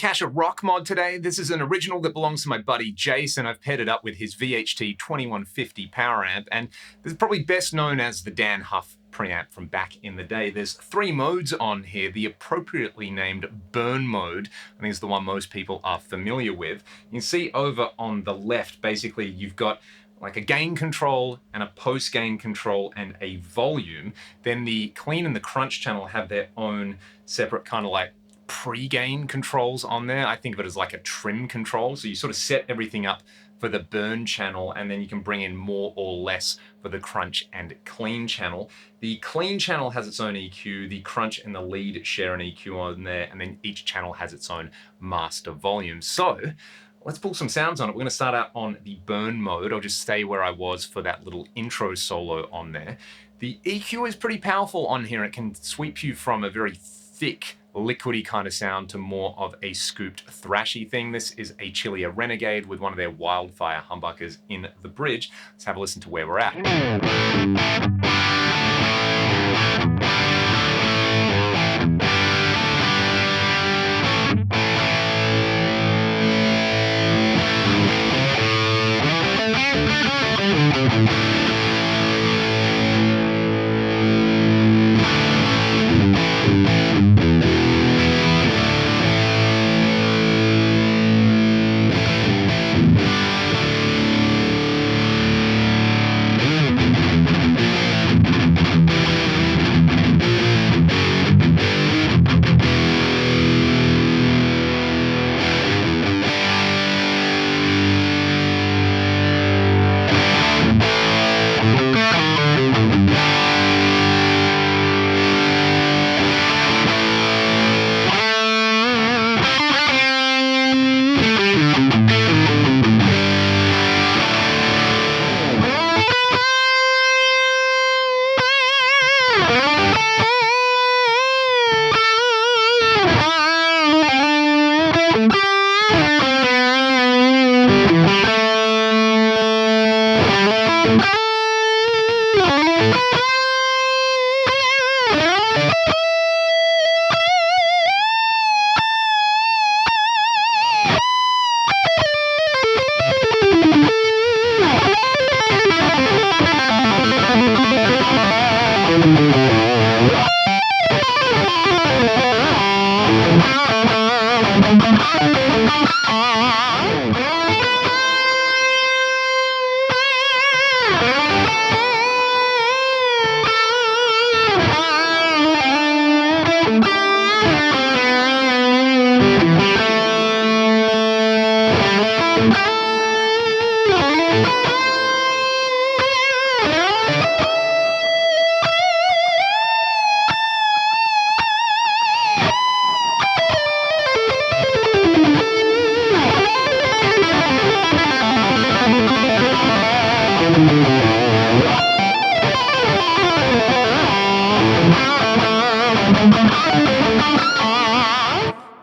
Kasha Rockmod today. This is an original that belongs to my buddy Jason. I've paired it up with his VHT 2150 power amp, and this is probably best known as the Dan Huff preamp from back in the day. There's 3 modes on here. The appropriately named burn mode, I think, is the one most people are familiar with. You can see over on the left, basically you've got like a gain control and a post gain control and a volume. Then the clean and the crunch channel have their own separate kind of like pre-gain controls on there. I think of it as like a trim control. So you sort of set everything up for the burn channel, and then you can bring in more or less for the crunch and clean channel. The clean channel has its own EQ, the crunch and the lead share an EQ on there, and then each channel has its own master volume. So let's pull some sounds on it. We're going to start out on the burn mode. I'll just stay where I was for that little intro solo on there. The EQ is pretty powerful on here. It can sweep you from a very thick, liquidy kind of sound to more of a scooped, thrashy thing. This is a Chilia Renegade with one of their Wildfire humbuckers in the bridge. Let's have a listen to where we're at.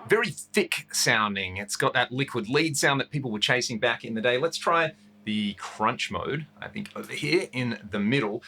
Very thick sounding. It's got that liquid lead sound that people were chasing back in the day. Let's try the crunch mode, I think over here in the middle.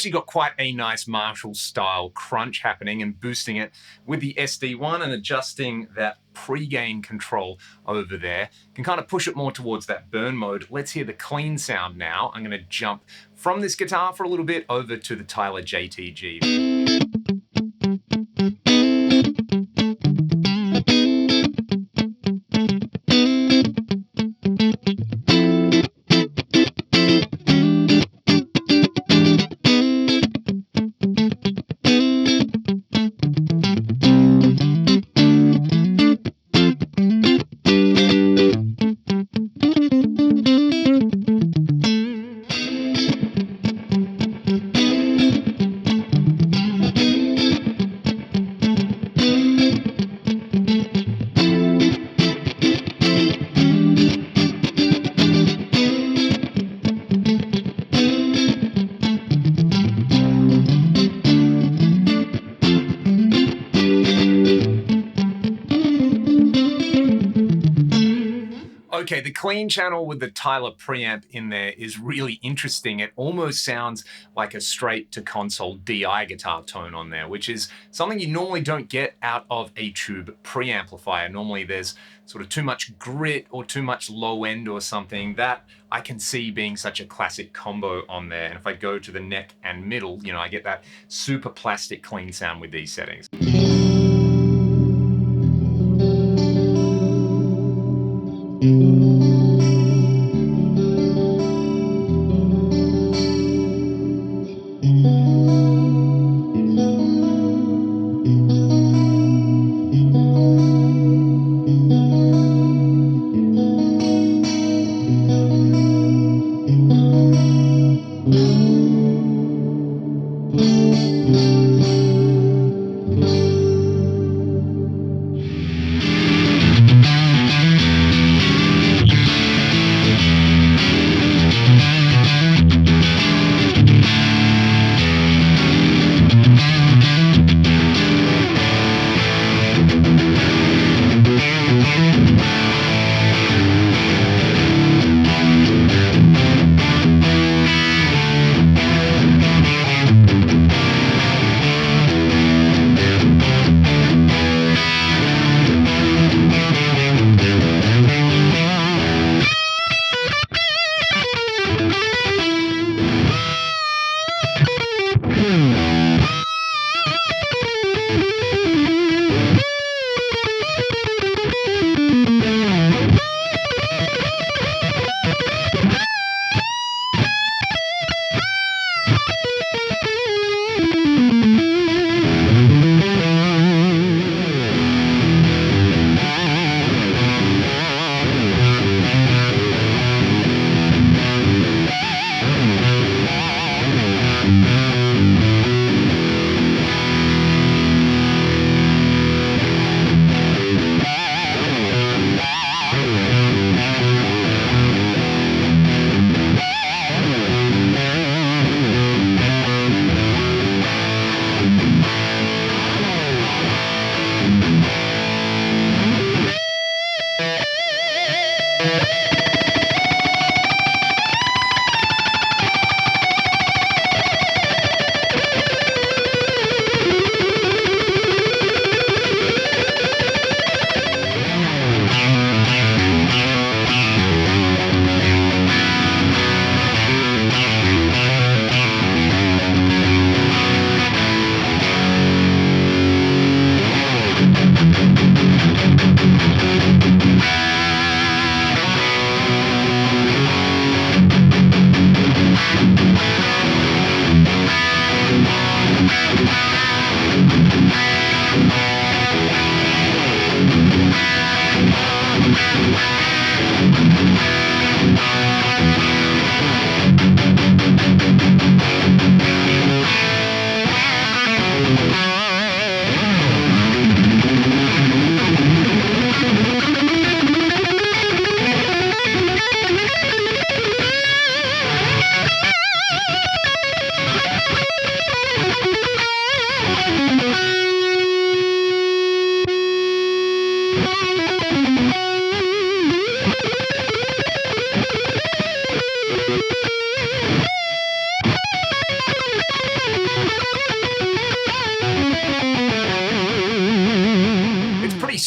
actually got quite a nice Marshall style crunch happening, and boosting it with the SD1 and adjusting that pre-gain control over there can kind of push it more towards that burn mode. Let's hear the clean sound now. I'm going to jump from this guitar for a little bit over to the Tyler JTG. Okay, the clean channel with the Tyler preamp in there is really interesting. It almost sounds like a straight to console DI guitar tone on there, which is something you normally don't get out of a tube preamplifier. Normally there's sort of too much grit or too much low end or something. That I can see being such a classic combo on there. And if I go to the neck and middle, you know, I get that super plastic clean sound with these settings.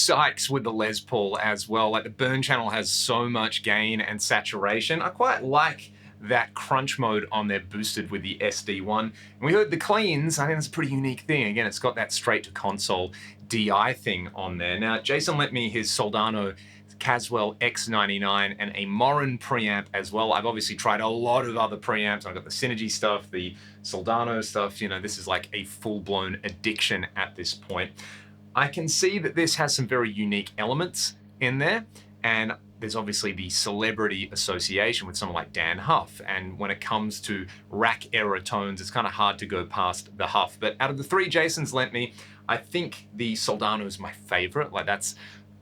psyched with the Les Paul as well. Like the burn channel has so much gain and saturation. I quite like that crunch mode on there boosted with the SD1. And we heard the cleans. I think that's a pretty unique thing. Again, it's got that straight to console DI thing on there. Now, Jason lent me his Soldano Caswell X99 and a Morin preamp as well. I've obviously tried a lot of other preamps. I've got the Synergy stuff, the Soldano stuff. You know, this is like a full-blown addiction at this point. I can see that this has some very unique elements in there, and there's obviously the celebrity association with someone like Dan Huff. And when it comes to rack error tones, it's kind of hard to go past the Huff. But out of the three Jason's lent me, I think the Soldano is my favorite. Like that's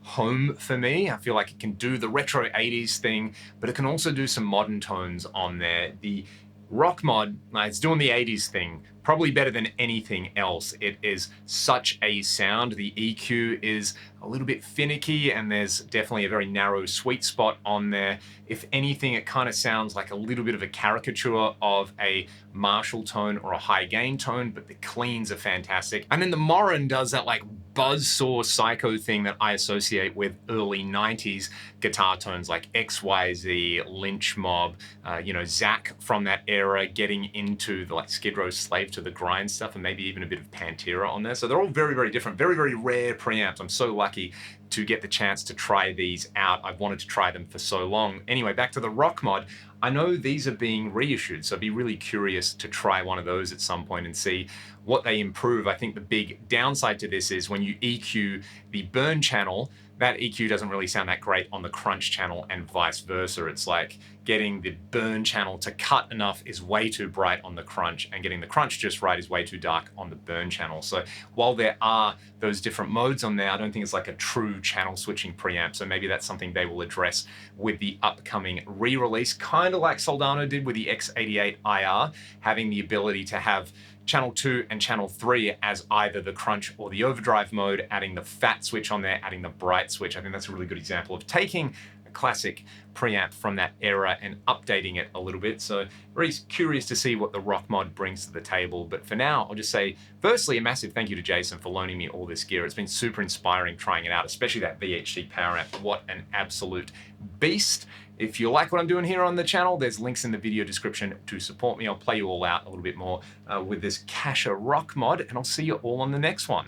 home for me. I feel like it can do the retro 80s thing, but it can also do some modern tones on there. The Rockmod, it's doing the 80s thing, probably better than anything else. It is such a sound. The EQ is a little bit finicky, and there's definitely a very narrow sweet spot on there. If anything, it kind of sounds like a little bit of a caricature of a Marshall tone or a high gain tone, but the cleans are fantastic. And then the Morin does that like buzzsaw psycho thing that I associate with early 90s guitar tones like XYZ, Lynch Mob, you know, Zach from that era, getting into the like Skid Row Slave to the Grind stuff, and maybe even a bit of Pantera on there. So they're all very, very different, very, very rare preamps. I'm so lucky to get the chance to try these out. I've wanted to try them for so long. Anyway, back to the Rockmod. I know these are being reissued, so I'd be really curious to try one of those at some point and see what they improve. I think the big downside to this is when you EQ the burn channel, that EQ doesn't really sound that great on the crunch channel and vice versa. It's like getting the burn channel to cut enough is way too bright on the crunch, and getting the crunch just right is way too dark on the burn channel. So while there are those different modes on there, I don't think it's like a true channel switching preamp. So maybe that's something they will address with the upcoming re-release, kind of like Soldano did with the X88 IR, having the ability to have channel 2 and channel 3 as either the crunch or the overdrive mode, adding the fat switch on there, adding the bright switch. I think that's a really good example of taking a classic preamp from that era and updating it a little bit. So very curious to see what the Rockmod brings to the table. But for now, I'll just say, firstly, a massive thank you to Jason for loaning me all this gear. It's been super inspiring trying it out, especially that VHT power amp. What an absolute beast. If you like what I'm doing here on the channel, there's links in the video description to support me. I'll play you all out a little bit more with this Kasha Rockmod, and I'll see you all on the next one.